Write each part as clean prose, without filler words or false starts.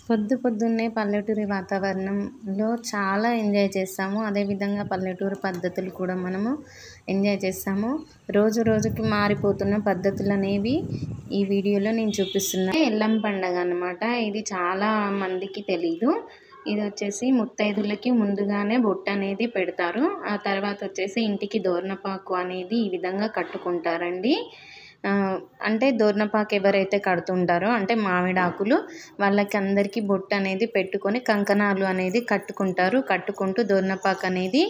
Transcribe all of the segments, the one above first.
పొద్దున్నే పల్లెటూరి వాతావరణంలో చాలా ఎంజాయ్ చేస్తాము. అదేవిధంగా పల్లెటూరు పద్ధతులు కూడా మనము ఎంజాయ్ చేస్తాము. రోజుకి మారిపోతున్న పద్ధతులనేవి ఈ వీడియోలో నేను చూపిస్తున్నా. ఎల్లం పండగ అన్నమాట. ఇది చాలా మందికి తెలీదు. ఇది వచ్చేసి ముత్తైదులకి ముందుగానే బొట్టు అనేది పెడతారు. ఆ తర్వాత వచ్చేసి ఇంటికి దోరణపాకు అనేది ఈ విధంగా కట్టుకుంటారండి. అంటే దోరణపాకు ఎవరైతే కడుతుంటారో అంటే మామిడాకులు వాళ్ళకి అందరికీ బొట్టు అనేది పెట్టుకొని కంకణాలు అనేది కట్టుకుంటారు. కట్టుకుంటూ దోరణపాకు అనేది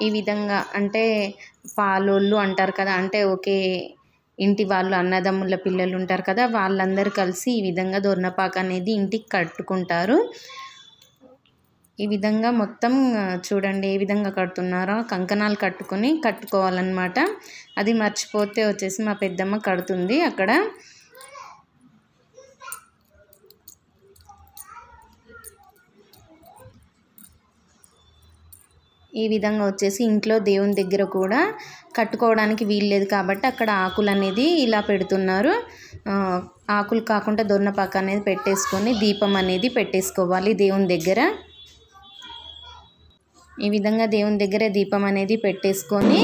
ఈ విధంగా అంటే పాలోళ్ళు అంటారు కదా, అంటే ఒకే ఇంటి వాళ్ళు అన్నదమ్ముల పిల్లలు ఉంటారు కదా, వాళ్ళందరూ కలిసి ఈ విధంగా దోరణపాకు అనేది ఇంటికి కట్టుకుంటారు. ఈ విధంగా మొత్తం చూడండి ఏ విధంగా కడుతున్నారో, కంకణాలు కట్టుకోవాలన్నమాట. అది మర్చిపోతే వచ్చేసి మా పెద్దమ్మ కడుతుంది అక్కడ. ఈ విధంగా వచ్చేసి ఇంట్లో దేవుని దగ్గర కూడా కట్టుకోవడానికి వీల్లేదు కాబట్టి అక్కడ ఆకులు అనేది ఇలా పెడుతున్నారు. ఆకులు కాకుండా దొన్నపాక అనేది పెట్టేసుకొని దీపం అనేది పెట్టేసుకోవాలి దేవుని దగ్గర. ఈ విధంగా దేవుని దగ్గర దీపం అనేది పెట్టేసుకొని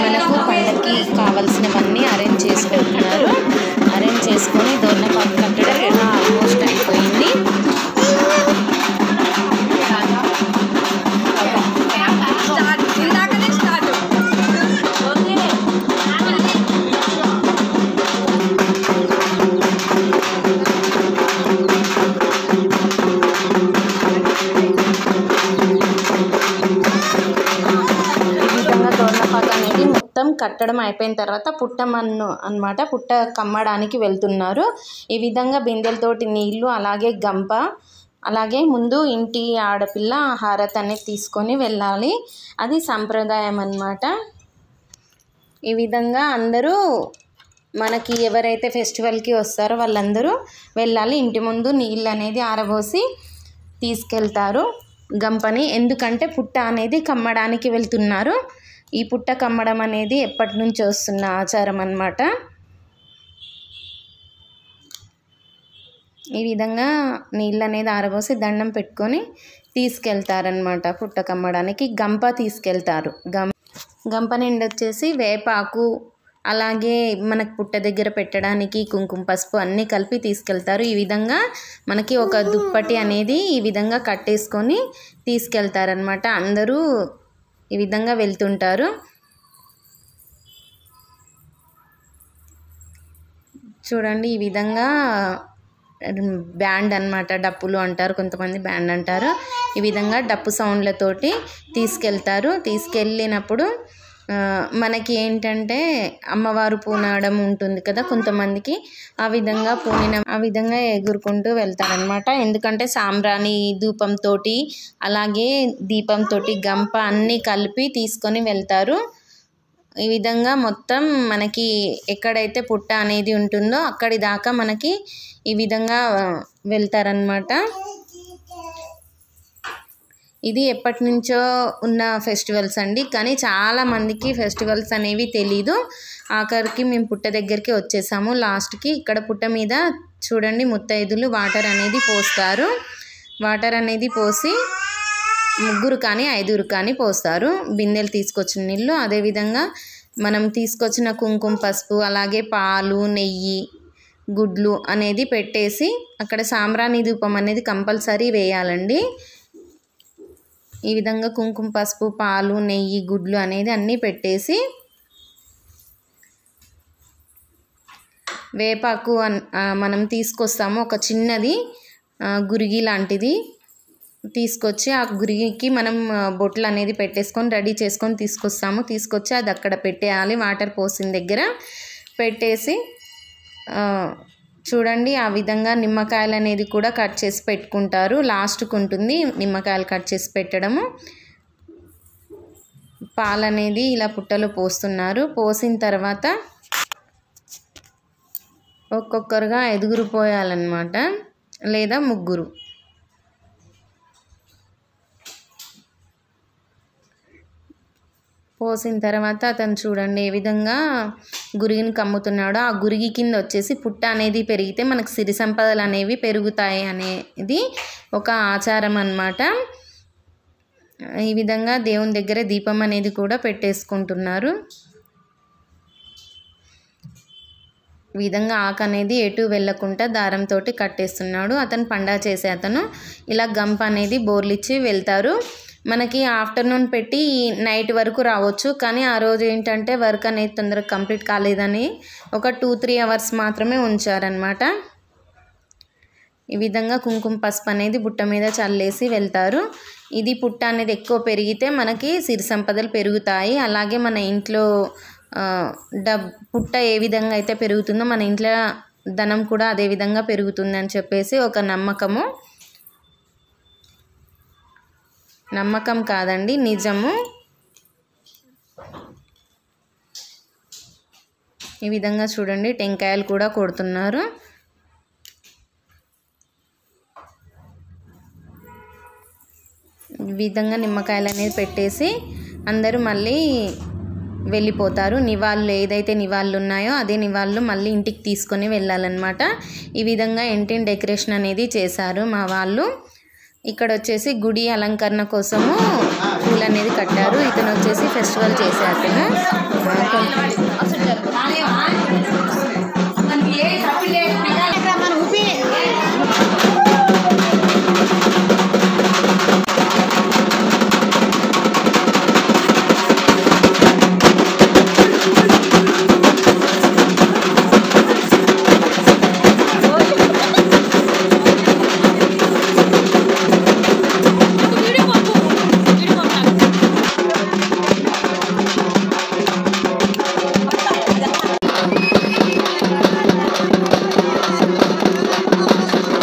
మనకు పండగకి కావాల్సినవన్నీ అరేంజ్ చేసుకుంటున్నారు. అరేంజ్ చేసుకొని దొన్నపాకు కట్టడం ఆల్మోస్ట్ అయిపోయింది. కట్టడం అయిపోయిన తర్వాత పుట్టమన్ను అన్నమాట, పుట్ట కమ్మడానికి వెళ్తున్నారు. ఈ విధంగా బిందెలతోటి నీళ్లు, అలాగే గంప, అలాగే ముందు ఇంటి ఆడపిల్ల హారతి అనేది తీసుకొని వెళ్ళాలి. అది సంప్రదాయం అన్నమాట. ఈ విధంగా అందరూ మనకి ఎవరైతే ఫెస్టివల్కి వస్తారో వాళ్ళందరూ వెళ్ళాలి. ఇంటి ముందు నీళ్ళు అనేది ఆరబోసి తీసుకెళ్తారు గంపని. ఎందుకంటే పుట్ట అనేది కమ్మడానికి వెళ్తున్నారు. ఈ పుట్ట కమ్మడం అనేది ఎప్పటి నుంచో వస్తున్న ఆచారం అన్నమాట. ఈ విధంగా నీళ్ళు అనేది ఆరబోసి దండం పెట్టుకొని తీసుకెళ్తారనమాట. పుట్ట కమ్మడానికి గంప తీసుకెళ్తారు. గంప నిండి వచ్చేసి వేపాకు, అలాగే మనకు పుట్ట దగ్గర పెట్టడానికి కుంకుమ పసుపు అన్నీ కలిపి తీసుకెళ్తారు. ఈ విధంగా మనకి ఒక దుప్పటి అనేది ఈ విధంగా కట్టేసుకొని తీసుకెళ్తారనమాట. అందరూ ఈ విధంగా వెళ్తుంటారు. చూడండి ఈ విధంగా బ్యాండ్ అన్నమాట, డప్పులు అంటారు కొంతమంది, బ్యాండ్ అంటారు. ఈ విధంగా డప్పు సౌండ్లతోటి తీసుకెళ్తారు. తీసుకెళ్ళినప్పుడు మనకి ఏంటంటే అమ్మవారు పూనడం ఉంటుంది కదా కొంతమందికి, ఆ విధంగా ఎగురుకుంటూ వెళ్తారనమాట. ఎందుకంటే సాంబ్రాణి ధూపంతో అలాగే దీపంతో గంప అన్నీ కలిపి తీసుకొని వెళ్తారు. ఈ విధంగా మొత్తం మనకి ఎక్కడైతే పుట్ట అనేది ఉంటుందో అక్కడి దాకా మనకి ఈ విధంగా వెళ్తారనమాట. ఇది ఎప్పటి నుంచో ఉన్న ఫెస్టివల్స్ అండి, కానీ చాలామందికి ఫెస్టివల్స్ అనేవి తెలీదు. ఆఖరికి మేము పుట్ట దగ్గరికి వచ్చేసాము. లాస్ట్కి ఇక్కడ పుట్ట మీద చూడండి ముత్తైదులు వాటర్ అనేది పోస్తారు. వాటర్ అనేది పోసి 3 కానీ 5 కానీ పోస్తారు, బిందెలు తీసుకొచ్చిన నీళ్ళు. అదేవిధంగా మనం తీసుకొచ్చిన కుంకుమ పసుపు, అలాగే పాలు, నెయ్యి, గుడ్లు అనేది పెట్టేసి అక్కడ సాంబ్రాణి ధూపం అనేది కంపల్సరీ వేయాలండి. ఈ విధంగా కుంకుమ పసుపు, పాలు, నెయ్యి, గుడ్లు అనేది అన్నీ పెట్టేసి వేపాకు మనం తీసుకొస్తాము. ఒక చిన్నది గురిగి లాంటిది తీసుకొచ్చి ఆ గురిగికి మనం బొట్లు అనేది పెట్టేసుకొని రెడీ చేసుకొని తీసుకొచ్చి అది అక్కడ పెట్టేయాలి. వాటర్ పోసిన దగ్గర పెట్టేసి చూడండి ఆ విధంగా నిమ్మకాయలు అనేది కూడా కట్ చేసి పెట్టుకుంటారు. లాస్ట్కు ఉంటుంది నిమ్మకాయలు కట్ చేసి పెట్టడము. పాలు అనేది ఇలా పుట్టలో పోస్తున్నారు. పోసిన తర్వాత ఒక్కొక్కరుగా 5 పోయాలన్నమాట, లేదా 3. పోసిన తర్వాత అతను చూడండి ఏ విధంగా గురిగిని కమ్ముతున్నాడో. ఆ గురిగి కింద వచ్చేసి పుట్ట అనేది పెరిగితే మనకు సిరి సంపదలు అనేవి పెరుగుతాయి అనేది ఒక ఆచారం అన్నమాట. ఈ విధంగా దేవుని దగ్గర దీపం అనేది కూడా పెట్టేసుకుంటున్నారు. ఈ విధంగా ఆకు అనేది ఎటు వెళ్ళకుండా దారంతో కట్టేస్తున్నాడు. అతను పండా చేసే అతను ఇలా గంప అనేది బోర్లిచ్చి వెళ్తారు. మనకి ఆఫ్టర్నూన్ పెట్టి నైట్ వరకు రావచ్చు, కానీ ఆ రోజు ఏంటంటే వర్క్ అనేది తొందరగా కంప్లీట్ కాలేదని ఒక 2-3 అవర్స్ మాత్రమే ఉంచారనమాట. ఈ విధంగా కుంకుమ పసుపు అనేది బుట్ట మీద చల్లేసి వెళ్తారు. ఇది పుట్ట అనేది ఎక్కువ పెరిగితే మనకి సిరి సంపదలు పెరుగుతాయి. అలాగే మన ఇంట్లో పుట్ట ఏ విధంగా అయితే పెరుగుతుందో మన ఇంట్లో ధనం కూడా అదే విధంగా పెరుగుతుందని చెప్పేసి ఒక నమ్మకం కాదండి, నిజము. ఈ విధంగా చూడండి టెంకాయలు కూడా కొడుతున్నారు. ఈ విధంగా నిమ్మకాయలు అనేది పెట్టేసి అందరూ మళ్ళీ వెళ్ళిపోతారు. నివాళులు ఏదైతే నివాళులు ఉన్నాయో అదే నివాళులు మళ్ళీ ఇంటికి తీసుకొని వెళ్ళాలన్నమాట. ఈ విధంగా ఇంటిని డెకరేషన్ అనేది చేశారు మా వాళ్ళు. ఇక్కడ వచ్చేసి గుడి అలంకరణ కోసము పూలు అనేది కట్టారు. ఇతను వచ్చేసి ఫెస్టివల్ చేసే అతను.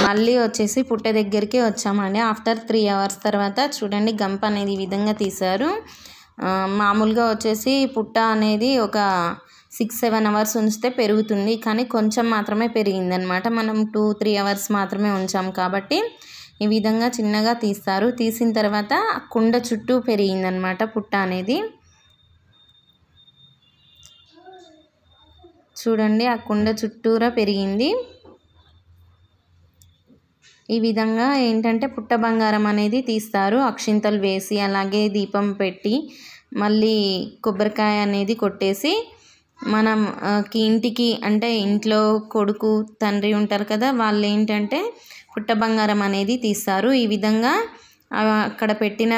మళ్ళీ వచ్చేసి పుట్ట దగ్గరికి వచ్చామండి. ఆఫ్టర్ 3 అవర్స్ తర్వాత చూడండి గంప అనేది ఈ విధంగా తీశారు. మామూలుగా వచ్చేసి పుట్ట అనేది ఒక 6-7 అవర్స్ ఉంచితే పెరుగుతుంది, కానీ కొంచెం మాత్రమే పెరిగిందనమాట. మనం 2-3 అవర్స్ మాత్రమే ఉంచాం కాబట్టి ఈ విధంగా చిన్నగా తీస్తారు. తీసిన తర్వాత కుండ చుట్టూ పెరిగిందనమాట పుట్ట అనేది. చూడండి ఆ కుండ చుట్టూరా పెరిగింది. ఈ విధంగా ఏంటంటే పుట్ట బంగారం అనేది తీస్తారు. అక్షింతలు వేసి అలాగే దీపం పెట్టి మళ్ళీ కొబ్బరికాయ అనేది కొట్టేసి మనం ఇంటికి అంటే ఇంట్లో కొడుకు తండ్రి ఉంటారు కదా, వాళ్ళు ఏంటంటే పుట్ట బంగారం అనేది తీస్తారు. ఈ విధంగా అక్కడ పెట్టిన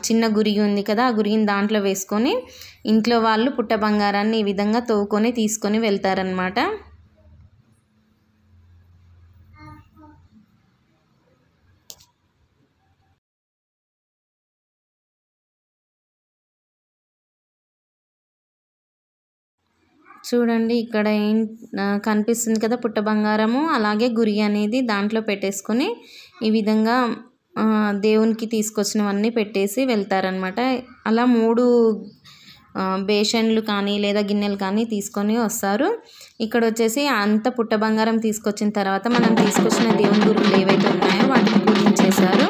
చిన్న గురిగి ఉంది కదా, ఆ గురిగిని దాంట్లో వేసుకొని ఇంట్లో వాళ్ళు పుట్ట బంగారాన్ని ఈ విధంగా తవ్వుకొని తీసుకొని వెళ్తారనమాట. చూడండి ఇక్కడ కనిపిస్తుంది కదా పుట్ట బంగారము, అలాగే గురి అనేది దాంట్లో పెట్టేసుకొని ఈ విధంగా దేవునికి తీసుకొచ్చినవన్నీ పెట్టేసి వెళ్తారనమాట. అలా 3 బేషన్లు కానీ లేదా గిన్నెలు కానీ తీసుకొని వస్తారు. ఇక్కడ వచ్చేసి అంత పుట్ట బంగారం తీసుకొచ్చిన తర్వాత మనం తీసుకొచ్చిన దేవుని గురువులు ఏవైతే ఉన్నాయో వాటిని పూజించేశారు.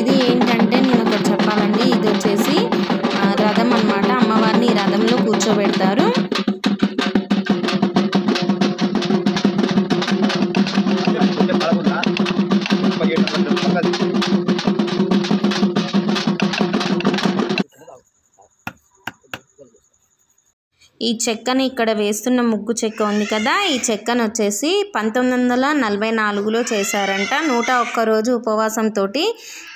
ఇది ఏంటంటే నేను ఒకటి చెప్పాలండి, ఇది వచ్చేసి రథం అన్నమాట. అమ్మవారిని ఈ రథంలో కూర్చోబెడతారు. ఈ చెక్కని ఇక్కడ వేస్తున్న ముగ్గు చెక్క ఉంది కదా, ఈ చెక్కను వచ్చేసి 1944లో చేశారంట. 101 రోజు ఉపవాసంతో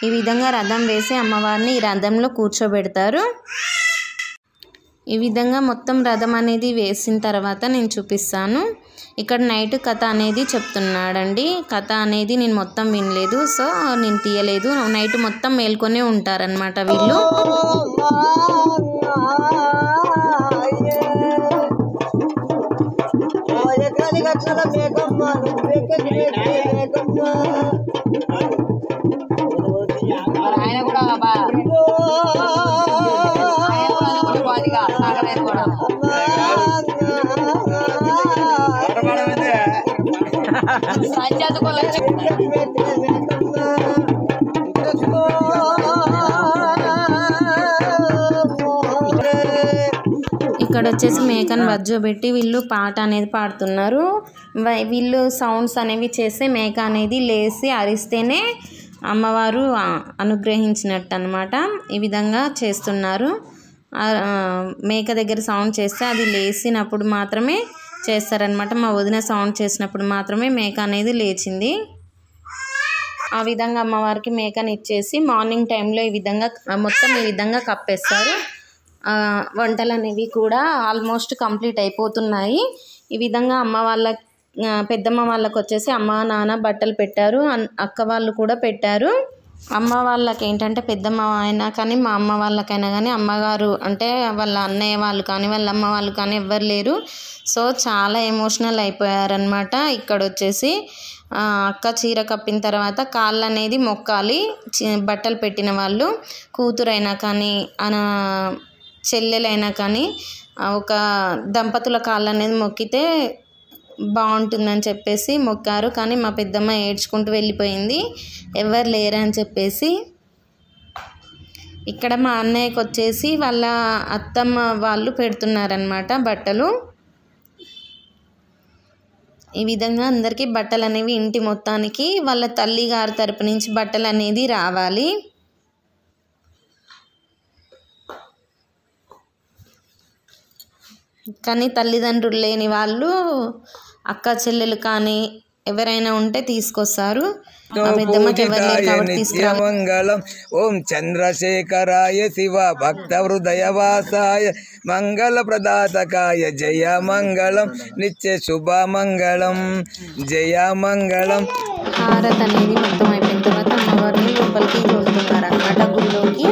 ఈ విధంగా రథం వేసి అమ్మవారిని ఈ రథంలో కూర్చోబెడతారు. ఈ విధంగా మొత్తం రథం అనేది వేసిన తర్వాత నేను చూపిస్తాను. ఇక్కడ నైట్ కథ అనేది చెప్తున్నాడండి. కథ అనేది నేను మొత్తం వినలేదు, సో నేను తీయలేదు. నైట్ మొత్తం మేల్కొనే ఉంటారనమాట వీళ్ళు. ఇక్కడ వచ్చేసి మేకను బజ్జోబెట్టి వీళ్ళు పాట అనేది పాడుతున్నారు. వీళ్ళు సౌండ్స్ అనేవి చేస్తే మేక అనేది లేచి అరిస్తేనే అమ్మవారు అనుగ్రహించినట్టు అన్నమాట. ఈ విధంగా చేస్తున్నారు. మేక దగ్గర సౌండ్ చేస్తే అది లేచినప్పుడు మాత్రమే చేస్తారనమాట. మా వదిన సౌండ్ చేసినప్పుడు మాత్రమే మేక అనేది లేచింది. ఆ విధంగా అమ్మవారికి మేకని ఇచ్చేసి మార్నింగ్ టైంలో ఈ విధంగా మొత్తం ఈ విధంగా కప్పేస్తారు. వంటలు అనేవి కూడా ఆల్మోస్ట్ కంప్లీట్ అయిపోతున్నాయి. ఈ విధంగా అమ్మ వాళ్ళ పెద్దమ్మ వాళ్ళకి వచ్చేసి అమ్మ నాన్న బట్టలు పెట్టారు, అక్క వాళ్ళు కూడా పెట్టారు. అమ్మ వాళ్ళకి ఏంటంటే పెద్దమ్మ అయినా కానీ మా అమ్మ వాళ్ళకైనా కానీ అమ్మగారు అంటే వాళ్ళ అన్నయ్య వాళ్ళు కానీ వాళ్ళ అమ్మ వాళ్ళు కానీ ఎవ్వరు లేరు. సో చాలా ఎమోషనల్ అయిపోయారనమాట. ఇక్కడ వచ్చేసి అక్క చీర కప్పిన తర్వాత కాళ్ళు అనేది మొక్కాలి. బట్టలు పెట్టిన వాళ్ళు కూతురైనా కానీ చెల్లెలైనా కానీ ఒక దంపతుల కాళ్ళు అనేది మొక్కితే బాగుంటుందని చెప్పేసి మొక్కారు. కానీ మా పెద్దమ్మ ఏడ్చుకుంటూ వెళ్ళిపోయింది ఎవరు లేరని చెప్పేసి. ఇక్కడ మా అన్నయ్యకి వచ్చేసి వాళ్ళ అత్తమ్మ వాళ్ళు పెడుతున్నారనమాట బట్టలు. ఈ విధంగా అందరికీ బట్టలు అనేవి ఇంటి మొత్తానికి వాళ్ళ తల్లి గారి తరపు నుంచి బట్టలు అనేది రావాలి. కానీ తల్లిదండ్రులు లేని వాళ్ళు అక్క చెల్లెలు కానీ ఎవరైనా ఉంటే తీసుకొస్తారు. మంగళం ఓం చంద్రశేఖరాయ శివ భక్త హృదయవాసాయ మంగళ ప్రదాతకాయ జయ మంగళం నిత్య శుభ మంగళం జయ మంగళం. హారతి అనేది మొత్తం అయిపోయిన తర్వాత అమ్మవారిని లోపలికి తోలుతున్నారు అన్నమాట గుడిలోకి.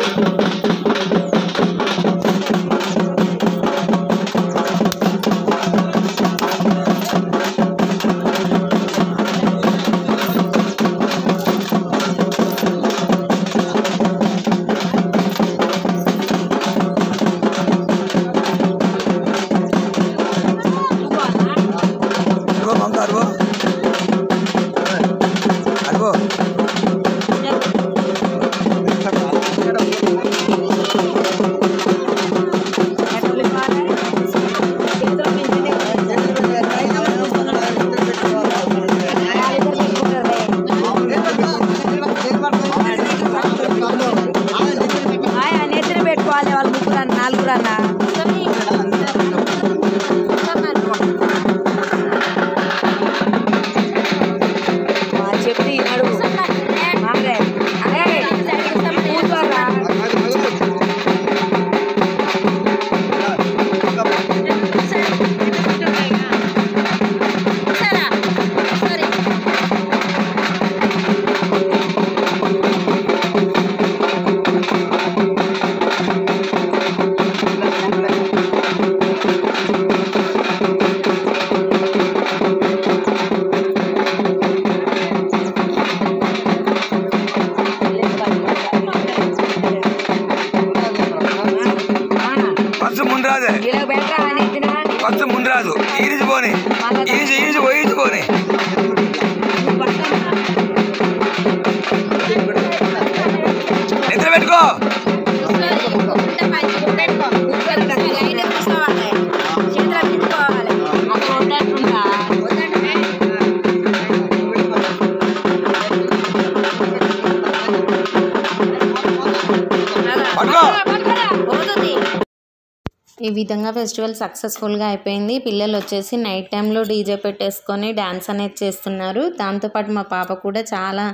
కొంచెం ముందు రాదు ఈరిచిపోని పోయించుకోని నిద్ర పెట్టుకో. ఈ విధంగా ఫెస్టివల్ సక్సెస్ఫుల్గా అయిపోయింది. పిల్లలు వచ్చేసి నైట్ టైంలో డీజే పెట్టేసుకొని డ్యాన్స్ అనేది చేస్తున్నారు. దాంతోపాటు మా పాప కూడా చాలా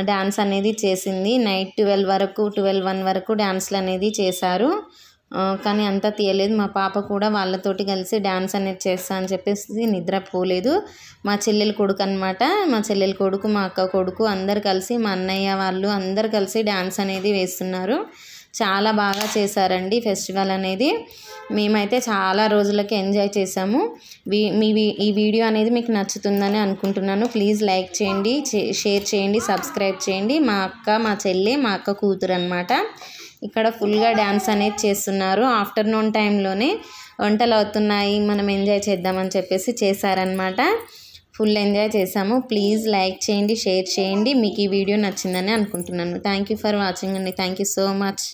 డ్యాన్స్ అనేది చేసింది. నైట్ 12-1 వరకు డ్యాన్స్లు అనేది చేశారు. కానీ అంతా తీయలేదు. మా పాప కూడా వాళ్ళతోటి కలిసి డ్యాన్స్ అనేది చేస్తా అని చెప్పేసి నిద్రపోలేదు. మా చెల్లెలు కొడుకు అనమాట. మా చెల్లెలు కొడుకు, మా అక్క కొడుకు అందరు కలిసి, మా అన్నయ్య వాళ్ళు అందరు కలిసి డ్యాన్స్ అనేది వేస్తున్నారు. చాలా బాగా చేశారండి ఫెస్టివల్ అనేది. మేమైతే చాలా రోజులకి ఎంజాయ్ చేసాము. ఈ వీడియో అనేది మీకు నచ్చుతుందని అనుకుంటున్నాను. ప్లీజ్ లైక్ చేయండి, షేర్ చేయండి, సబ్స్క్రైబ్ చేయండి. మా అక్క, మా చెల్లి, మా అక్క కూతురు అనమాట. ఇక్కడ ఫుల్గా డ్యాన్స్ అనేది చేస్తున్నారు. ఆఫ్టర్నూన్ టైంలోనే వంటలు అవుతున్నాయి, మనం ఎంజాయ్ చేద్దామని చెప్పేసి చేశారనమాట. ఫుల్ ఎంజాయ్ చేసాము. ప్లీజ్ లైక్ చేయండి, షేర్ చేయండి. మీకు ఈ వీడియో నచ్చిందని అనుకుంటున్నాను. థ్యాంక్ యూ ఫర్ వాచింగ్ అండి. Thank you so much.